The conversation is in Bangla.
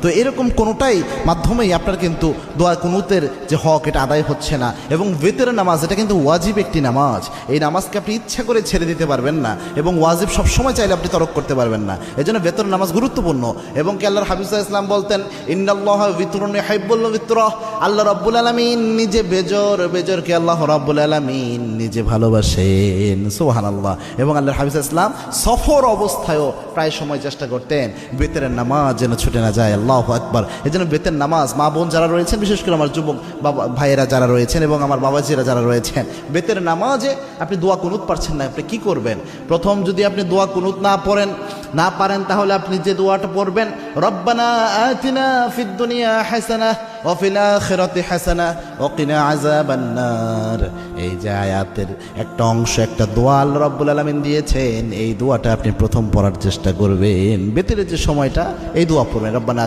তো এরকম কোনোটাই মাধ্যমেই আপনার কিন্তু দোয়া কুনুতের যে হক এটা আদায় হচ্ছে না। এবং বেতের নামাজ এটা কিন্তু ওয়াজিব একটি নামাজ, এই নামাজকে আপনি ইচ্ছা করে ছেড়ে দিতে পারবেন না এবং ওয়াজিব সবসময় চাইলে আপনি তরক করতে পারবেন না। এই জন্য বেতর নামাজ গুরুত্বপূর্ণ। এবং কি আল্লাহর হাবিব সাল্লাল্লাহু আলাইহি ওয়াসাল্লাম বলতেন, ইন্নাল্লাহা বিতরুন ইউহিব্বুল বিতরা, আল্লাহ রাব্বুল আলামিন নিজে বেজরকে আল্লাহ রাব্বুল আলামিন নিজে ভালোবাসেন। সুবহানাল্লাহ। এবং আল্লাহর হাবিব সাল্লাল্লাহু আলাইহি ওয়াসাল্লাম সফর অবস্থায়ও প্রায় সময় চেষ্টা করতেন বেতের নামাজ যেন ছুটে না যায়। আল্লাহু আকবার। এই জন্য বেতের নামাজ মা বোন যারা রয়েছেন, বিশেষ করে আমার যুবক বাবা ভাইয়েরা যারা রয়েছেন এবং আমার বাবাজিরা যারা রয়েছেন, বেতের নামাজে আপনি দোয়া কুনুত পারছেন না, আপনি কি করবেন? প্রথম যদি আপনি দোয়া কুনুত না পারেন তাহলে আপনি যে দোয়াটা পড়বেন, রব্বানা আতিনা ফিদ দুনিয়া হাসানাহ ওয়া ফিল আখিরাতি হাসানাহ ওয়া কিনা আযাবান নার। এই যে আয়াতের একটা অংশ, একটা দোয়া আল্লাহ রাব্বুল আলামিন দিয়েছেন, এই দোয়াটা আপনি প্রথম পড়ার চেষ্টা করবেন। বেতের যে সময়টা এই দোয়া পড়বেন, রব্বানা